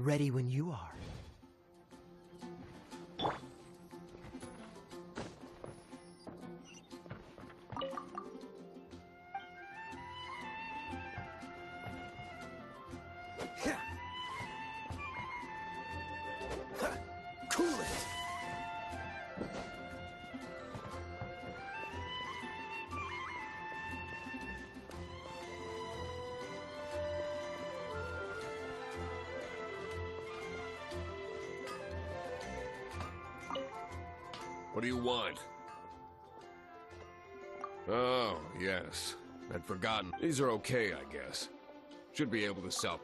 Ready when you are. What do you want? Oh, yes. I'd forgotten. These are okay, I guess. Should be able to sell.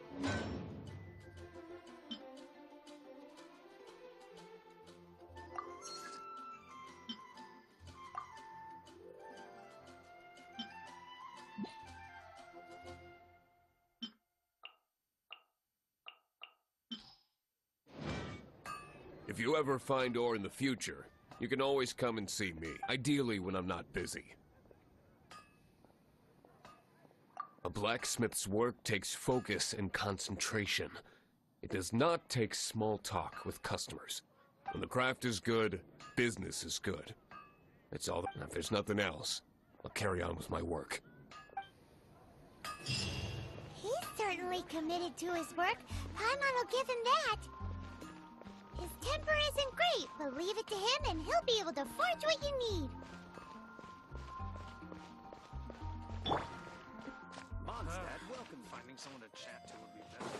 If you ever find ore in the future, you can always come and see me, ideally when I'm not busy. A blacksmith's work takes focus and concentration. It does not take small talk with customers. When the craft is good, business is good. That's all. If there's nothing else, I'll carry on with my work. He's certainly committed to his work. Paimon will give him that. His temper isn't great, but leave it to him and he'll be able to forge what you need. Mondstadt, welcome. Finding someone to chat to would be better.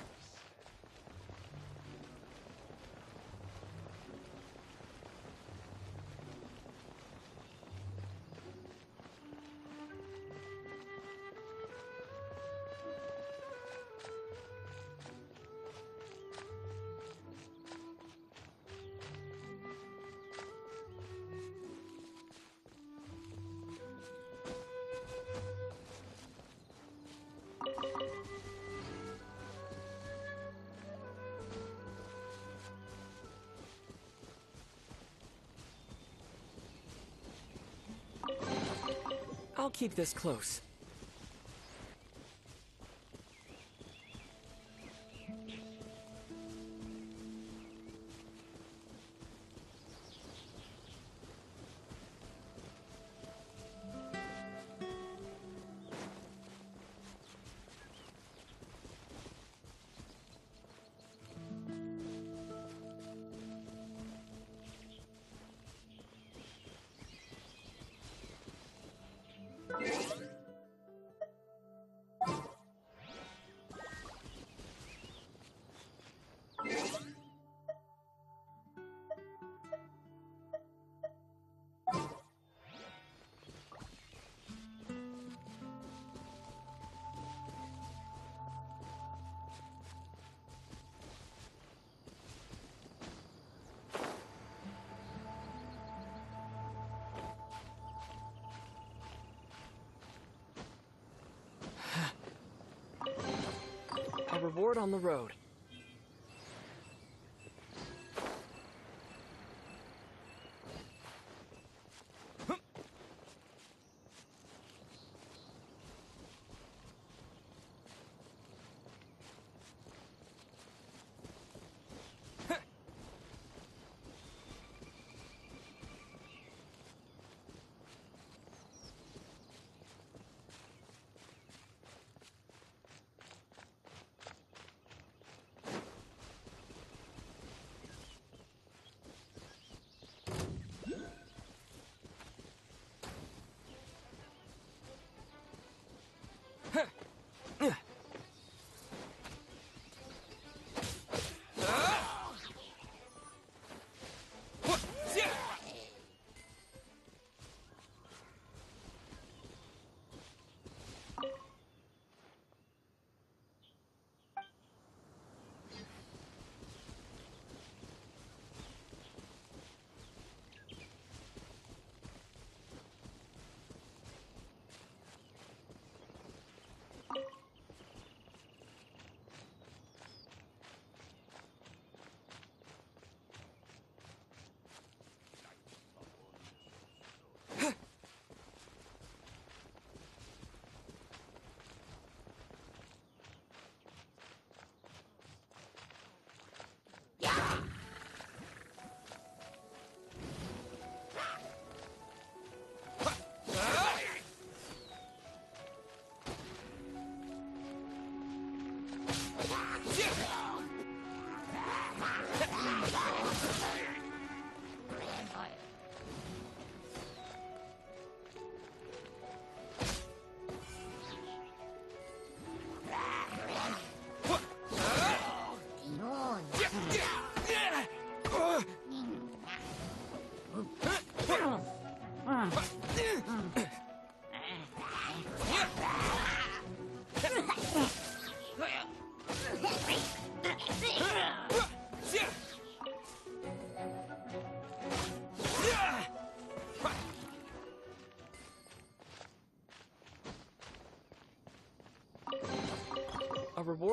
I'll keep this close. A reward on the road.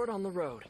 reward on the road.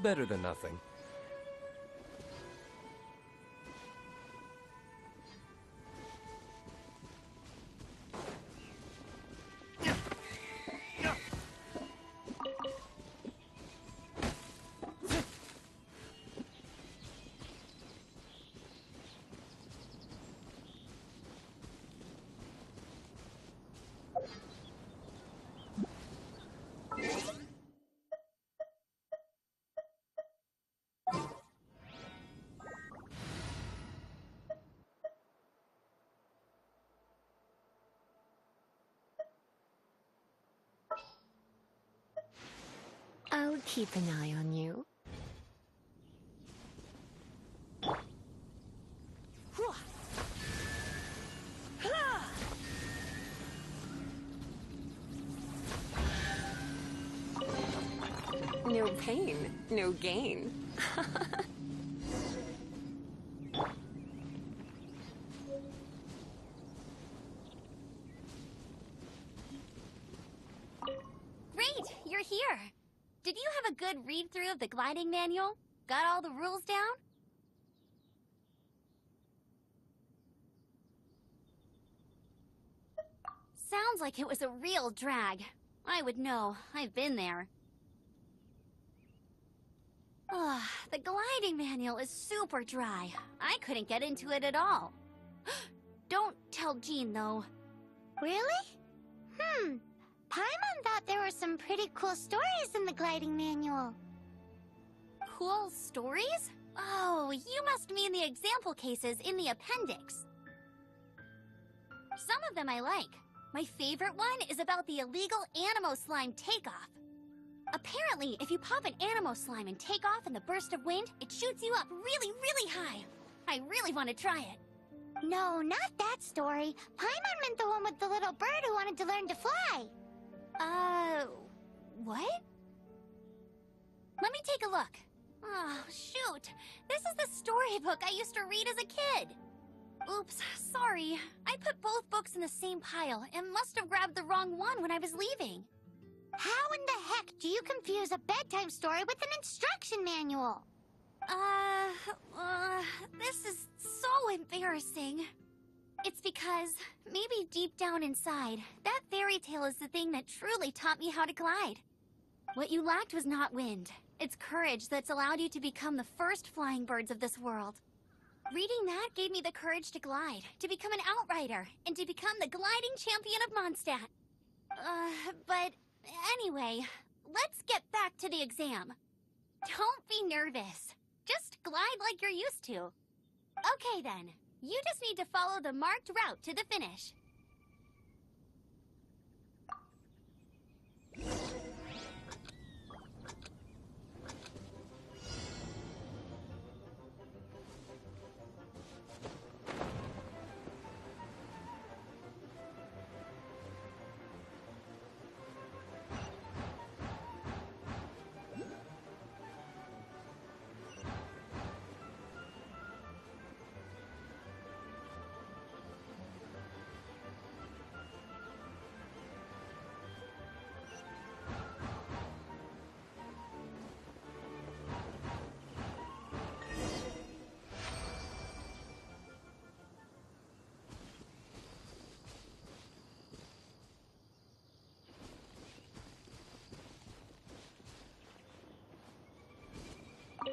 Better than nothing. I'll keep an eye on you. No pain, no gain. Great, you're here. Did you have a good read-through of the gliding manual? Got all the rules down? Sounds like it was a real drag. I would know. I've been there. Ugh, the gliding manual is super dry. I couldn't get into it at all. Don't tell Jean, though. Really? Paimon thought there were some pretty cool stories in the gliding manual. Cool stories? Oh, you must mean the example cases in the appendix. Some of them I like. My favorite one is about the illegal Animo Slime takeoff. Apparently, if you pop an Animo Slime and take off in the burst of wind, it shoots you up really, really high. I really want to try it. No, not that story. Paimon meant the one with the little bird who wanted to learn to fly. What? Let me take a look. Oh, shoot. This is the storybook I used to read as a kid. Oops, sorry. I put both books in the same pile and must have grabbed the wrong one when I was leaving. How in the heck do you confuse a bedtime story with an instruction manual? This is so embarrassing. It's because, maybe deep down inside, that fairy tale is the thing that truly taught me how to glide. What you lacked was not wind. It's courage that's allowed you to become the first flying birds of this world. Reading that gave me the courage to glide, to become an outrider, and to become the gliding champion of Mondstadt. But anyway, let's get back to the exam. Don't be nervous. Just glide like you're used to. Okay then, you just need to follow the marked route to the finish.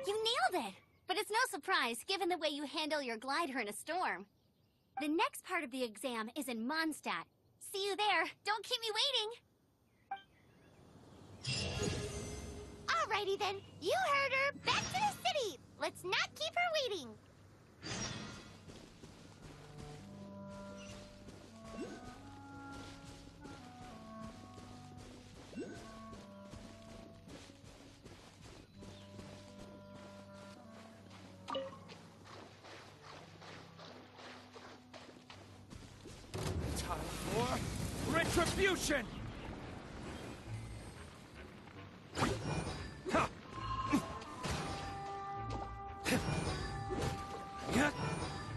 You nailed it! But it's no surprise, given the way you handle your glider in a storm. The next part of the exam is in Mondstadt. See you there. Don't keep me waiting! Alrighty then, you heard her. Back to the city. Let's not keep her waiting. Time for retribution! Ha! Yeah!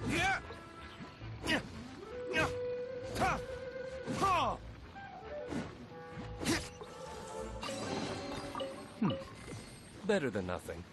Yeah! Yeah! Yeah! Ha! Ha! Better than nothing.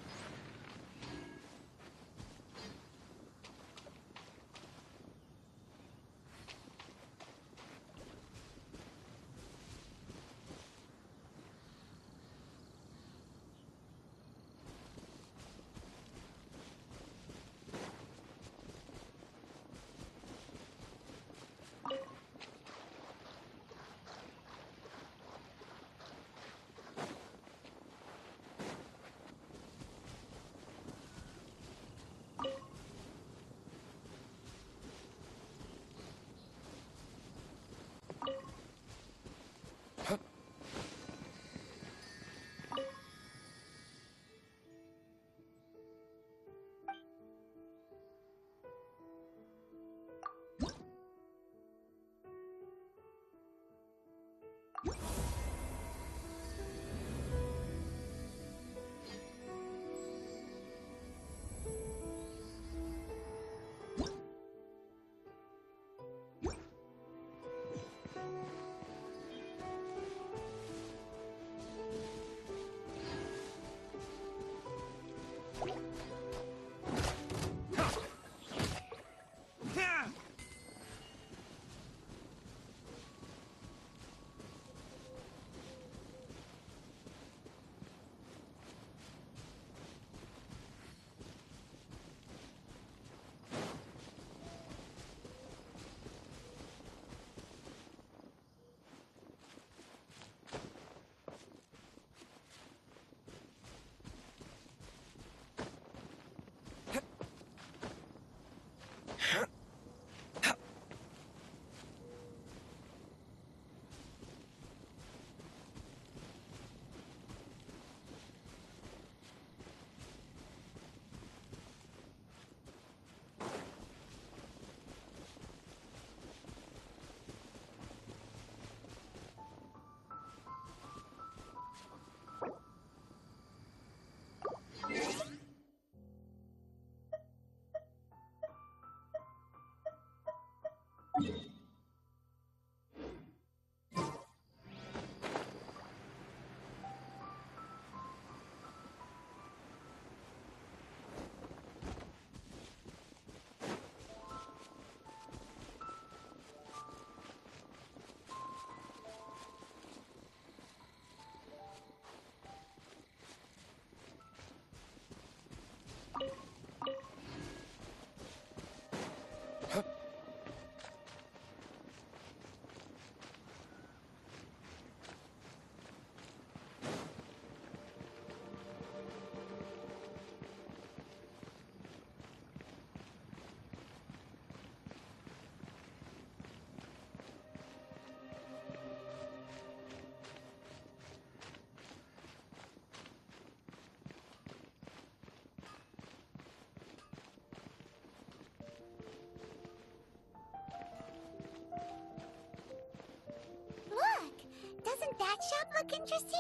that shop look interesting?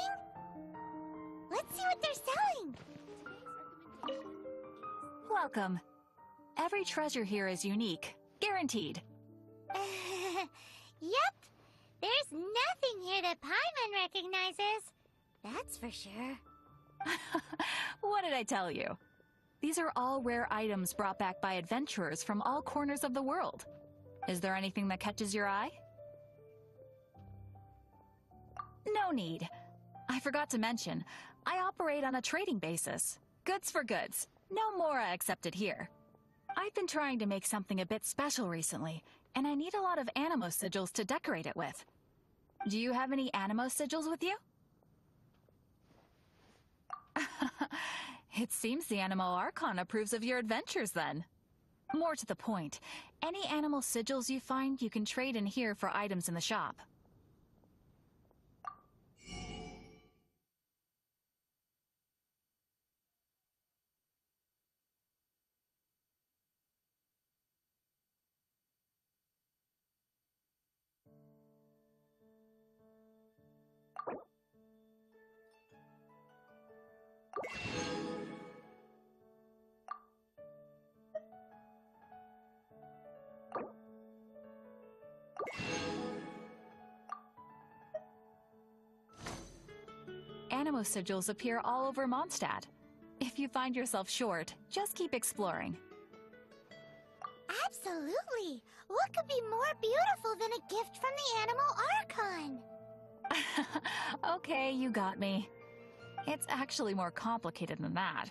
Let's see what they're selling. Welcome. Every treasure here is unique. Guaranteed. Yep. There's nothing here that Paimon recognizes. That's for sure. What did I tell you? These are all rare items brought back by adventurers from all corners of the world. Is there anything that catches your eye? No need. I forgot to mention, I operate on a trading basis. Goods for goods. No mora accepted here. I've been trying to make something a bit special recently, and I need a lot of animo sigils to decorate it with. Do you have any animo sigils with you? It seems the Animal Archon approves of your adventures then. More to the point, any animal sigils you find you can trade in here for items in the shop. Animo sigils appear all over Mondstadt. If you find yourself short, just keep exploring. Absolutely. What could be more beautiful than a gift from the Animal Archon? Okay, you got me. It's actually more complicated than that,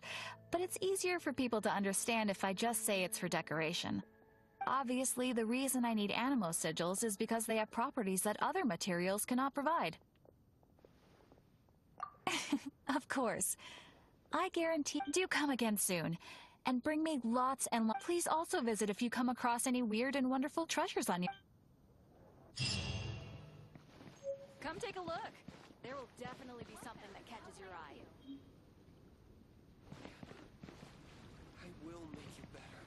but it's easier for people to understand if I just say it's for decoration. Obviously, the reason I need animo sigils is because they have properties that other materials cannot provide. Of course. I guarantee. Do come again soon, and bring me lots and lots. Please also visit if you come across any weird and wonderful treasures on you. Come take a look. There will definitely be something that catches your eye. I will make you better.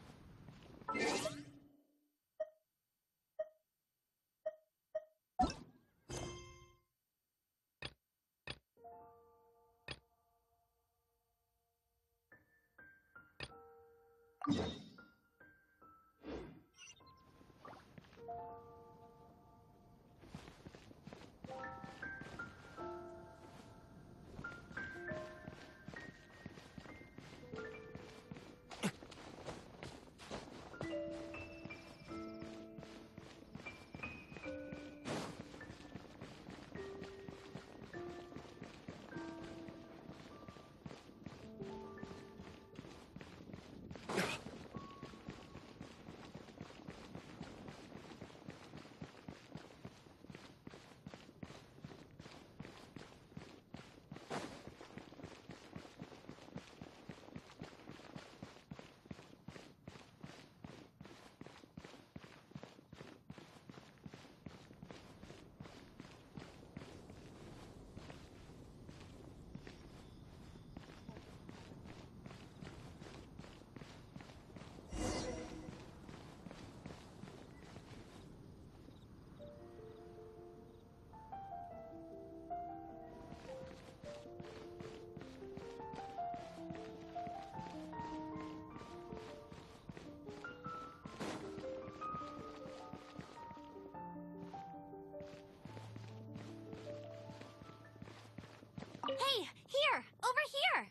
Hey, here! Over here!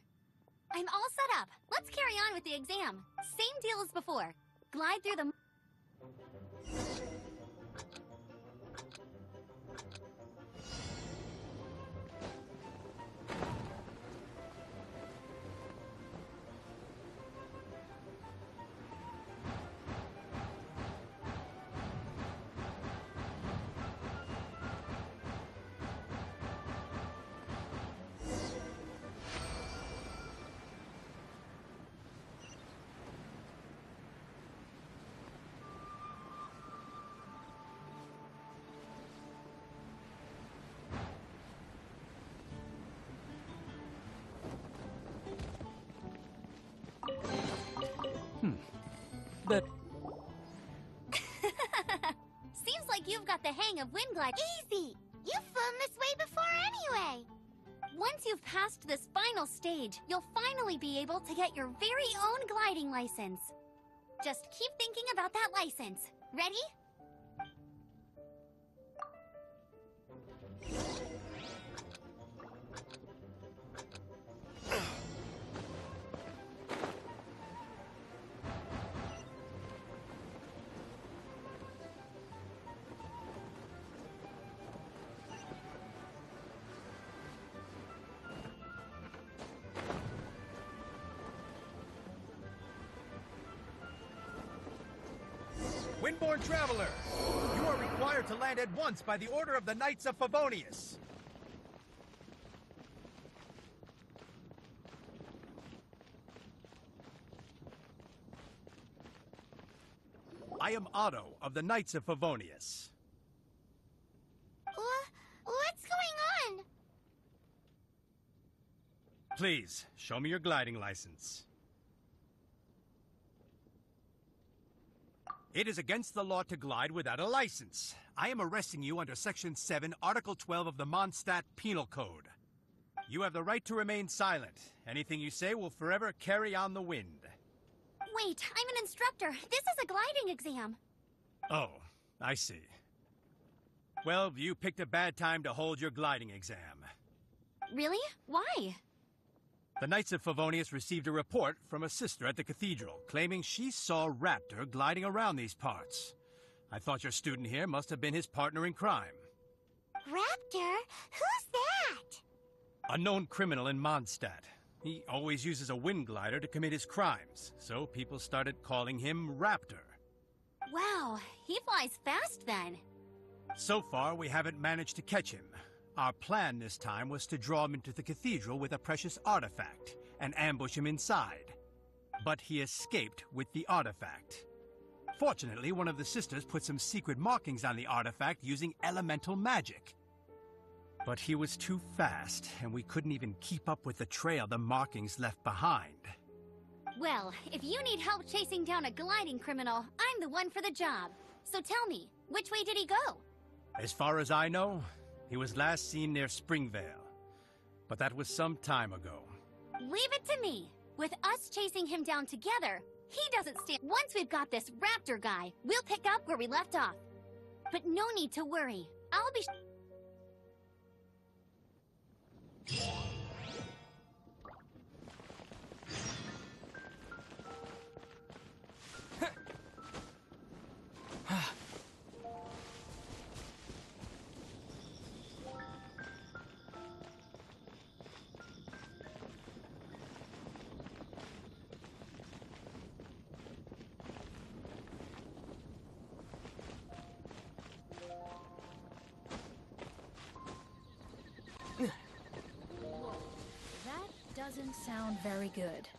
I'm all set up. Let's carry on with the exam. Same deal as before. Glide through the... But Seems like you've got the hang of wind glide. Easy! You You've flown this way before anyway. Once you've passed this final stage, you'll finally be able to get your very own gliding license. Just keep thinking about that license. Ready? Windborn Traveler, you are required to land at once by the order of the Knights of Favonius. I am Otto of the Knights of Favonius. What's going on? Please, show me your gliding license. It is against the law to glide without a license. I am arresting you under Section 7, Article 12 of the Mondstadt Penal Code. You have the right to remain silent. Anything you say will forever carry on the wind. Wait, I'm an instructor. This is a gliding exam. Oh, I see. Well, you picked a bad time to hold your gliding exam. Really? Why? The Knights of Favonius received a report from a sister at the cathedral claiming she saw Raptor gliding around these parts. I thought your student here must have been his partner in crime. Raptor? Who's that? A known criminal in Mondstadt. He always uses a wind glider to commit his crimes, so people started calling him Raptor. Wow, he flies fast then. So far, we haven't managed to catch him. Our plan this time was to draw him into the cathedral with a precious artifact and ambush him inside. But he escaped with the artifact. Fortunately, one of the sisters put some secret markings on the artifact using elemental magic. But he was too fast, and we couldn't even keep up with the trail the markings left behind. Well, if you need help chasing down a gliding criminal, I'm the one for the job. So tell me, which way did he go? As far as I know, he was last seen near Springvale. But that was some time ago. Leave it to me. With us chasing him down together, he doesn't stand. Once we've got this Raptor guy, we'll pick up where we left off. But no need to worry. I'll be... Doesn't sound very good.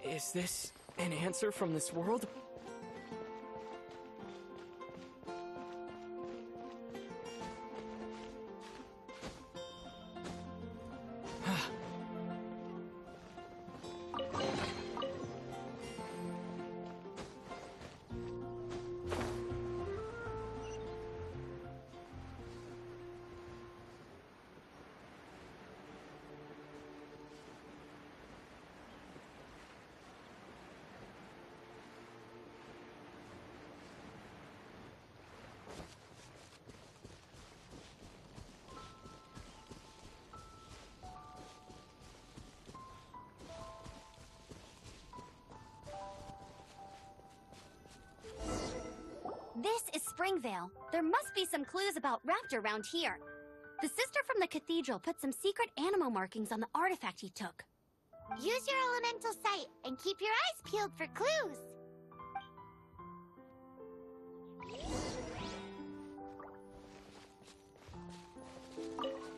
Is this an answer from this world? Vale. There must be some clues about Raptor around here. The sister from the cathedral put some secret animal markings on the artifact he took. Use your elemental sight and keep your eyes peeled for clues.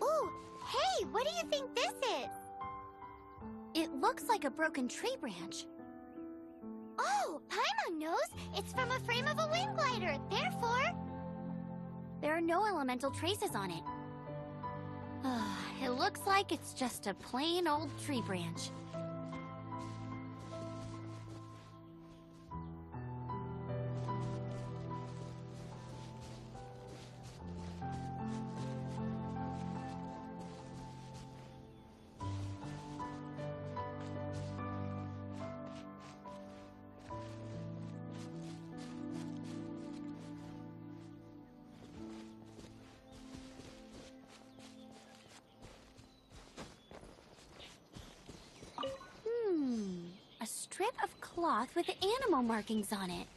Ooh, hey, what do you think this is? It looks like a broken tree branch. Oh, Paimon knows. It's from a frame of a wind glider. Therefore, There are no elemental traces on it. It looks like it's just a plain old tree branch. A strip of cloth with animal markings on it.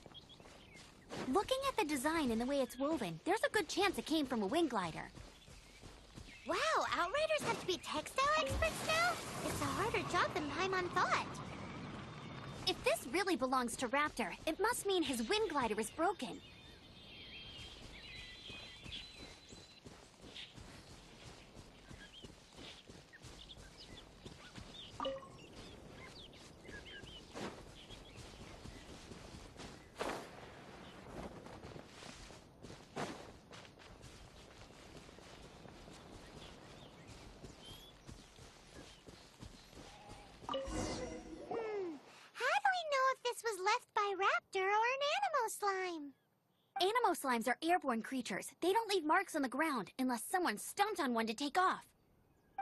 Looking at the design and the way it's woven, there's a good chance it came from a wind glider. wow, Outriders have to be textile experts now? It's a harder job than Paimon thought. If this really belongs to Raptor, it must mean his wind glider is broken. How do we know if this was left by Raptor or an animal slime? Animo slimes are airborne creatures. They don't leave marks on the ground unless someone stomped on one to take off.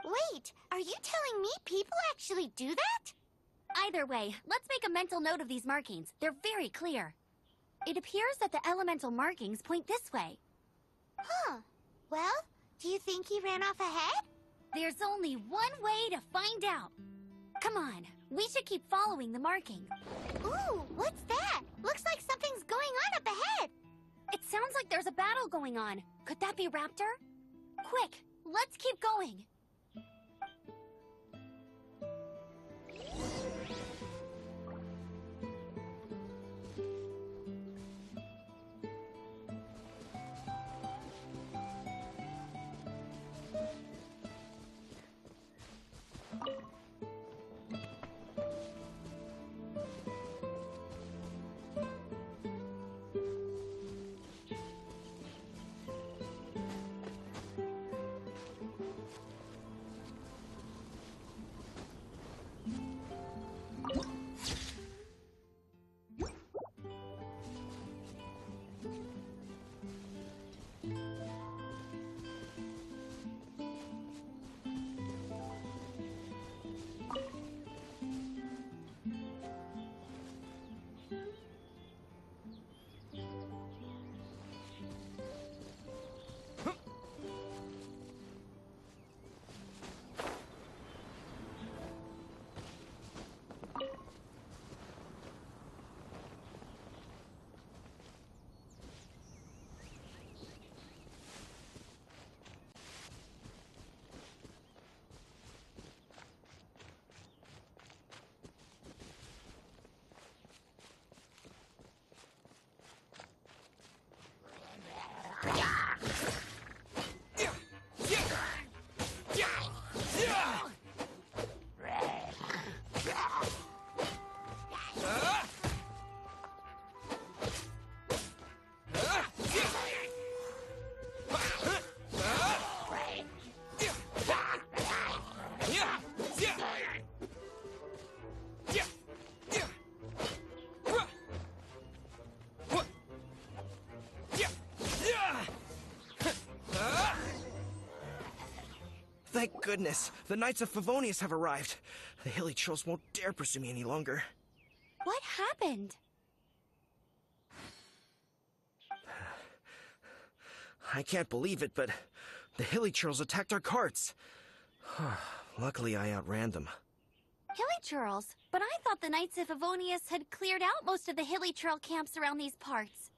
Wait, are you telling me people actually do that? Either way, let's make a mental note of these markings. They're very clear. It appears that the elemental markings point this way. Huh. Well, do you think he ran off ahead? There's only one way to find out. Come on, we should keep following the marking. Ooh, what's that? Looks like something's going on up ahead. It sounds like there's a battle going on. Could that be Raptor? Quick, let's keep going. Thank goodness, the Knights of Favonius have arrived. The hilly trolls won't dare pursue me any longer. What happened? I can't believe it, but the hilly trolls attacked our carts. Luckily, I outran them. Hilly Churls? But I thought the Knights of Favonius had cleared out most of the Hilly Churl camps around these parts.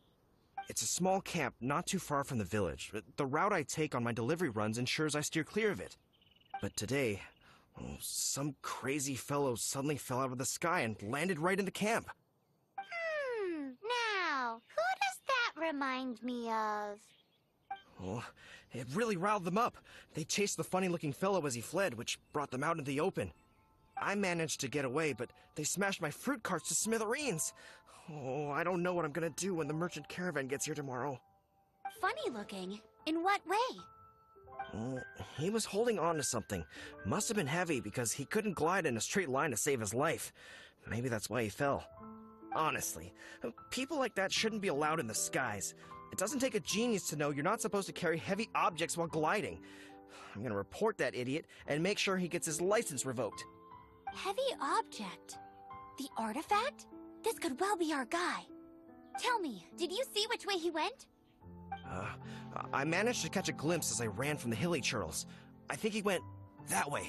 It's a small camp not too far from the village. The route I take on my delivery runs ensures I steer clear of it. But today, some crazy fellow suddenly fell out of the sky and landed right in the camp. Now, who does that remind me of? Well, it really riled them up. They chased the funny-looking fellow as he fled, which brought them out into the open. I managed to get away, but they smashed my fruit carts to smithereens. Oh, I don't know what I'm gonna do when the merchant caravan gets here tomorrow. Funny looking? In what way? He was holding on to something. Must have been heavy because he couldn't glide in a straight line to save his life. Maybe that's why he fell. Honestly, people like that shouldn't be allowed in the skies. It doesn't take a genius to know you're not supposed to carry heavy objects while gliding. I'm gonna report that idiot and make sure he gets his license revoked. Heavy object? The artifact? This could well be our guy. Tell me, did you see which way he went? I managed to catch a glimpse as I ran from the hilly churls. I think he went that way.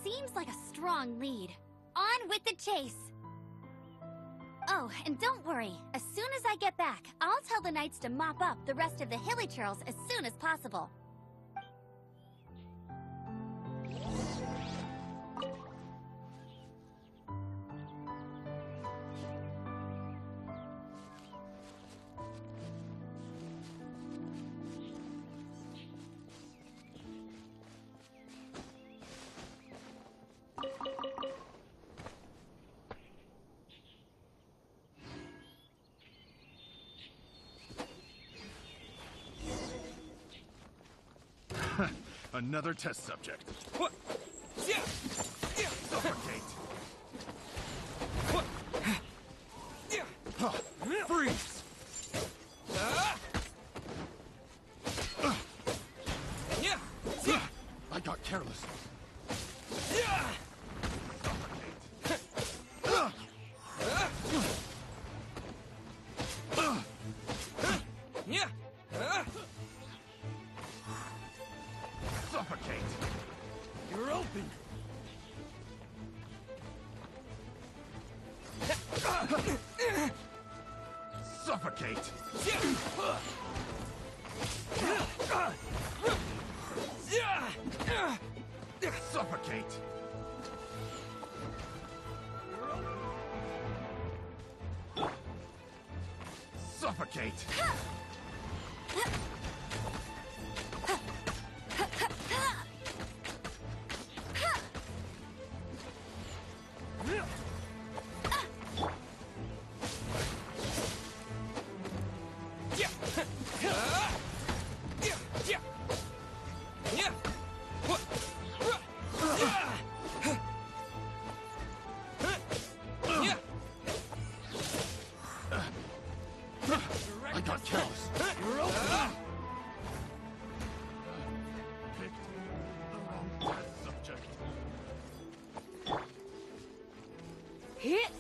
Seems like a strong lead. On with the chase! Oh, and don't worry. As soon as I get back, I'll tell the knights to mop up the rest of the hilly churls as soon as possible. Another test subject. What? Yeah. Yeah. Suffocate. What? Yeah. Freeze. Yeah. I got careless. Yeah. Yeah. Suffocate! You're open! Suffocate! Suffocate! Suffocate! I got careless. You're open. Picked the wrong test subject. Hit!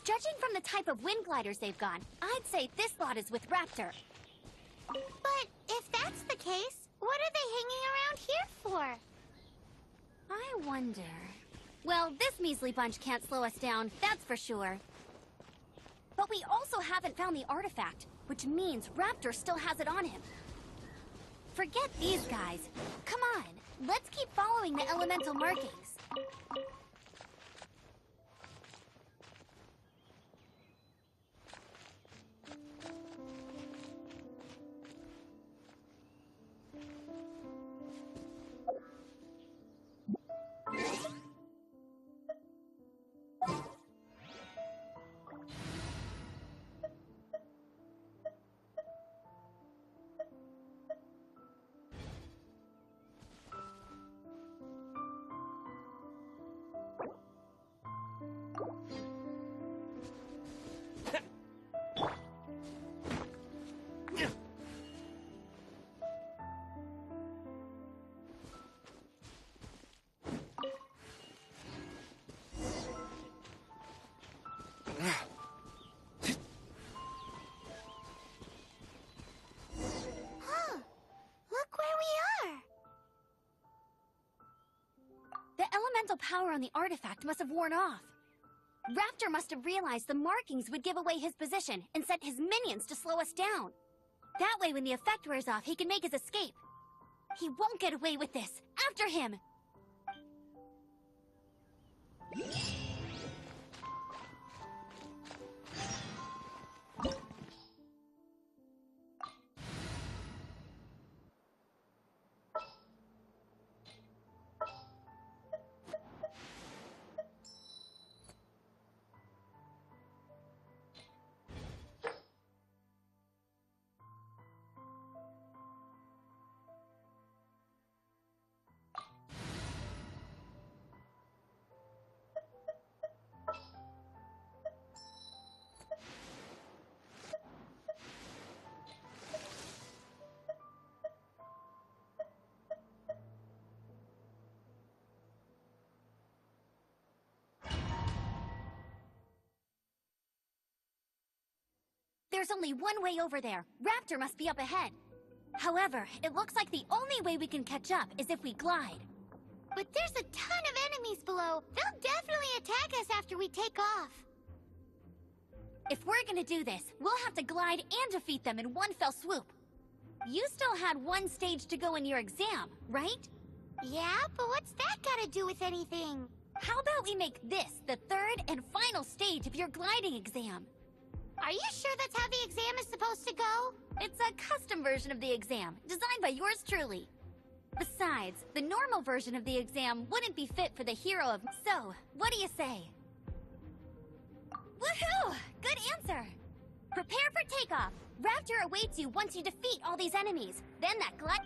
Judging from the type of wind gliders they've gone, I'd say this lot is with Raptor. But if that's the case, what are they hanging around here for? I wonder... Well, this measly bunch can't slow us down, that's for sure. But we also haven't found the artifact. which means Raptor still has it on him. Forget these guys. Come on, let's keep following the elemental markings. The elemental power on the artifact must have worn off. Raptor must have realized the markings would give away his position and sent his minions to slow us down. That way, when the effect wears off, he can make his escape. He won't get away with this. After him! There's only one way over there. Raptor must be up ahead. However, it looks like the only way we can catch up is if we glide. But there's a ton of enemies below. They'll definitely attack us after we take off. If we're gonna do this, we'll have to glide and defeat them in one fell swoop. You still had one stage to go in your exam, right? Yeah, but what's that gotta do with anything? How about we make this the third and final stage of your gliding exam? Are you sure that's how the exam is supposed to go? It's a custom version of the exam, designed by yours truly. Besides, the normal version of the exam wouldn't be fit for the hero of... So, what do you say? Woohoo! Good answer! Prepare for takeoff. Raptor awaits you once you defeat all these enemies. Then that glide...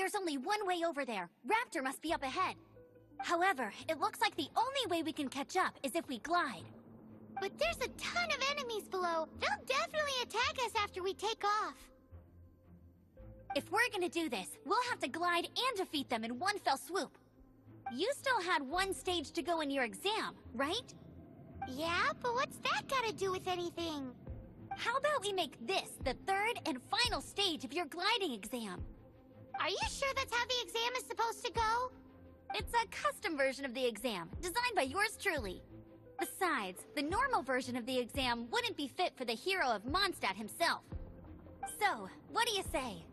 There's only one way over there. Raptor must be up ahead. However, it looks like the only way we can catch up is if we glide. But there's a ton of enemies below. They'll definitely attack us after we take off. If we're gonna do this, we'll have to glide and defeat them in one fell swoop. You still had one stage to go in your exam, right? Yeah, but what's that got to do with anything? How about we make this the third and final stage of your gliding exam? Are you sure that's how the exam is supposed to go? It's a custom version of the exam, designed by yours truly. Besides, the normal version of the exam wouldn't be fit for the hero of Mondstadt himself. So, what do you say?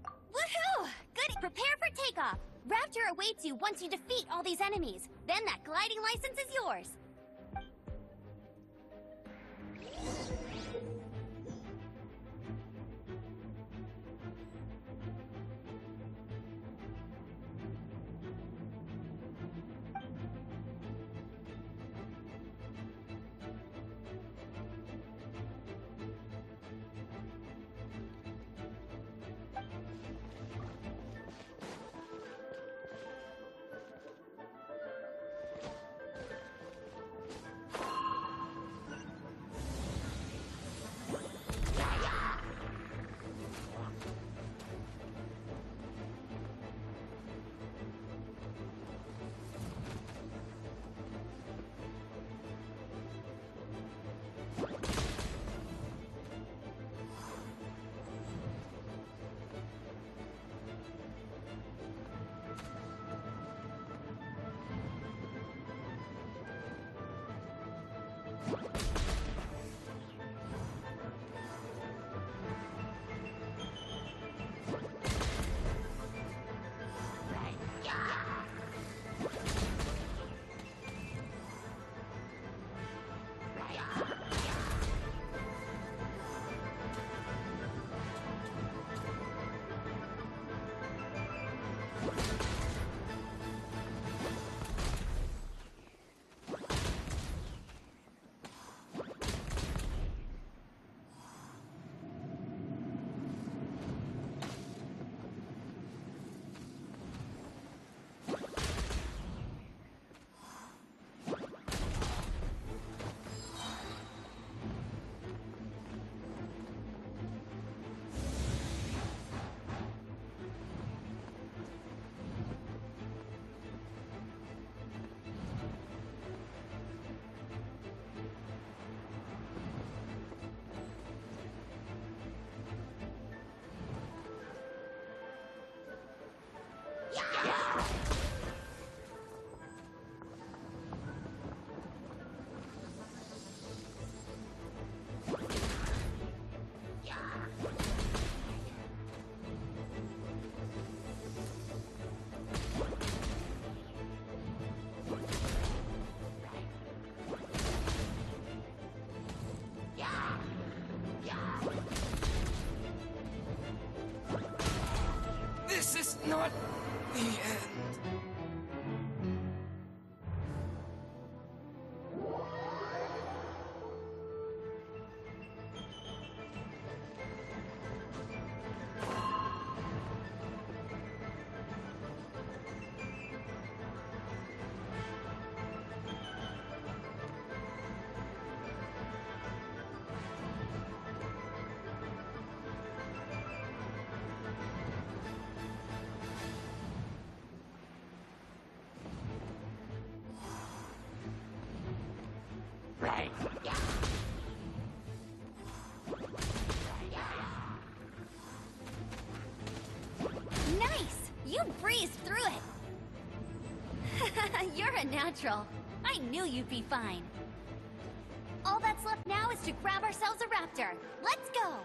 Woohoo! Good! Prepare for takeoff! Raptor awaits you once you defeat all these enemies. Then that gliding license is yours. This is not the end. Nice! You breezed through it! You're a natural. I knew you'd be fine. All that's left now is to grab ourselves a raptor. Let's go!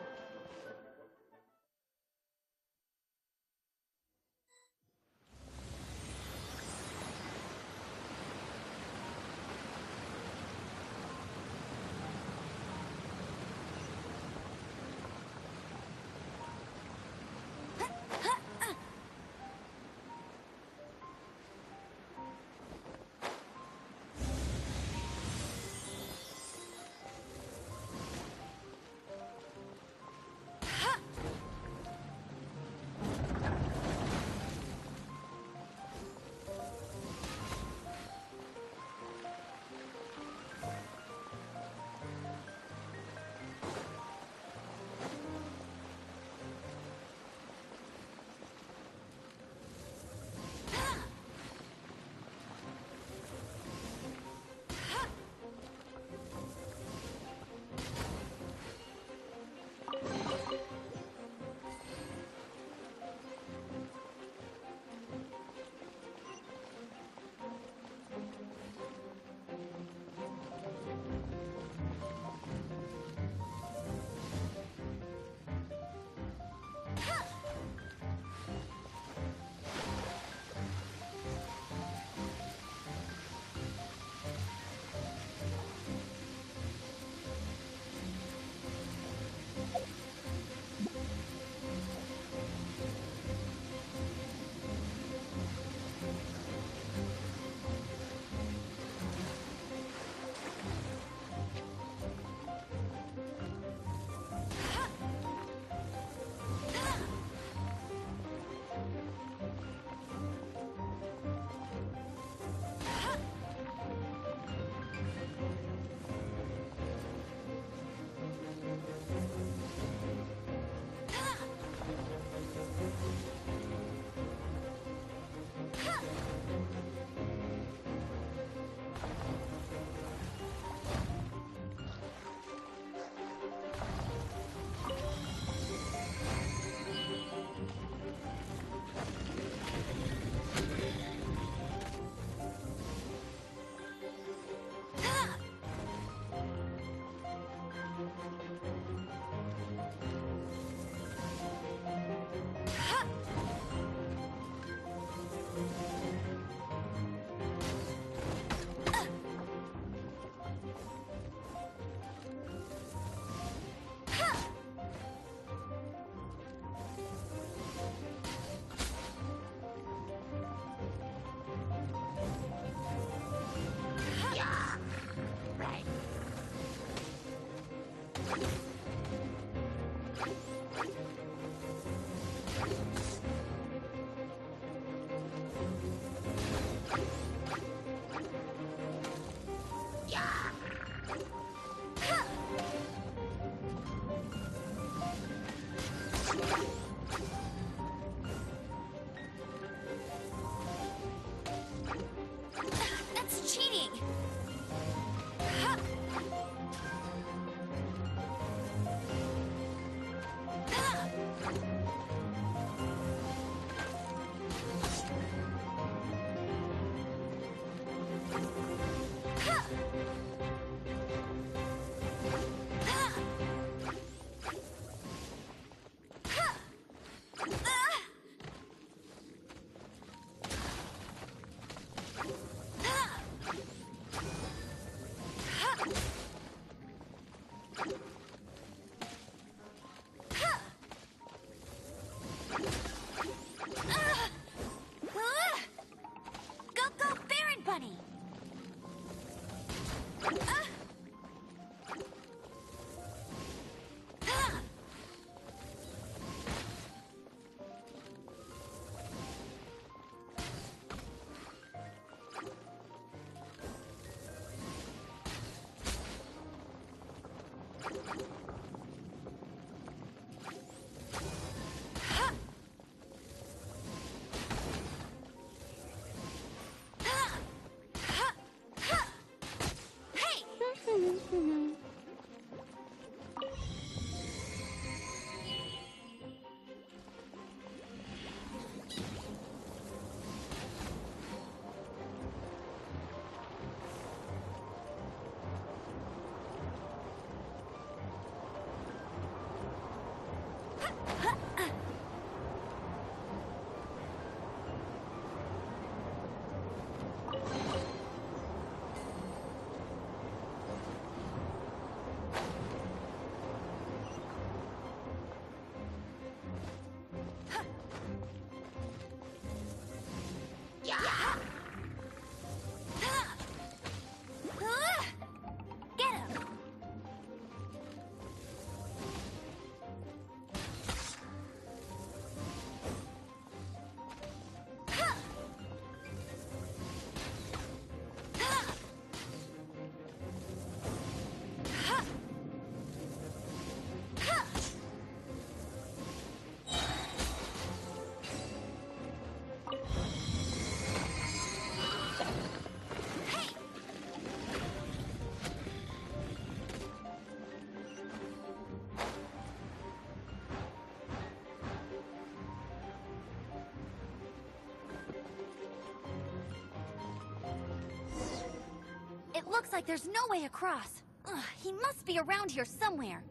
It looks like there's no way across. Ugh, he must be around here somewhere.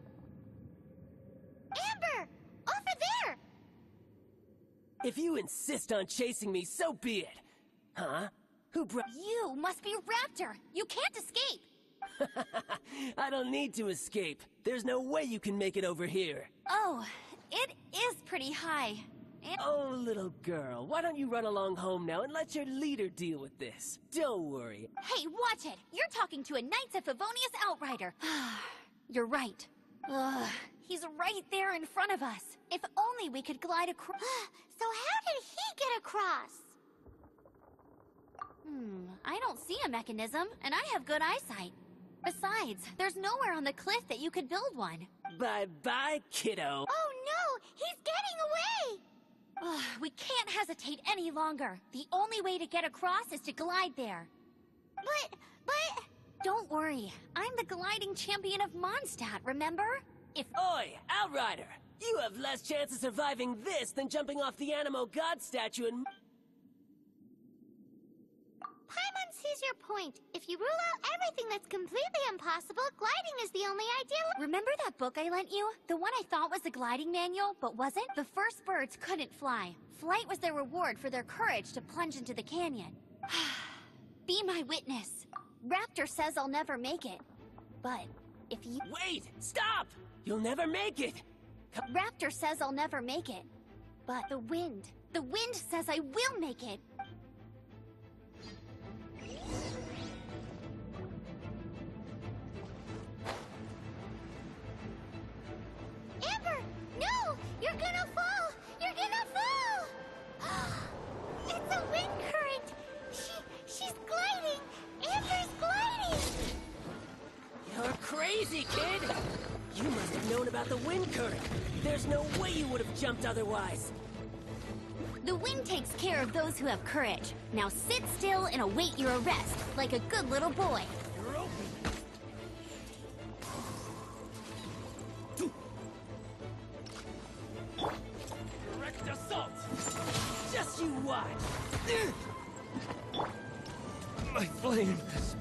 Amber! Over there! If you insist on chasing me, so be it. Huh? Who brought... You must be Raptor! You can't escape! I don't need to escape. There's no way you can make it over here. Oh, it is pretty high. Oh, little girl, why don't you run along home now and let your leader deal with this? Don't worry. Hey, watch it! You're talking to a Knights of Favonius outrider. You're right. Ugh, he's right there in front of us. If only we could glide across. So how did he get across? I don't see a mechanism, and I have good eyesight. Besides, there's nowhere on the cliff that you could build one. Bye-bye, kiddo. Oh no! He's getting away! Ugh, we can't hesitate any longer. The only way to get across is to glide there. But... Don't worry. I'm the gliding champion of Mondstadt, remember? Oi, Outrider! You have less chance of surviving this than jumping off the Animo God statue in... Paimon sees your point. If you rule out everything that's completely impossible, gliding is the only ideal... Remember that book I lent you? The one I thought was the gliding manual, but wasn't? The first birds couldn't fly. Flight was their reward for their courage to plunge into the canyon. Be my witness. Raptor says I'll never make it. But if you... Wait! Stop! You'll never make it! Raptor says I'll never make it. But the wind says I will make it. Amber! No! You're gonna fall! You're gonna fall! It's a wind current! She's gliding! Amber's gliding! You're crazy, kid! You must have known about the wind current. There's no way you would have jumped otherwise. The wind takes care of those who have courage. Now sit still and await your arrest, like a good little boy. You're open. Direct assault! Just you watch! My flame has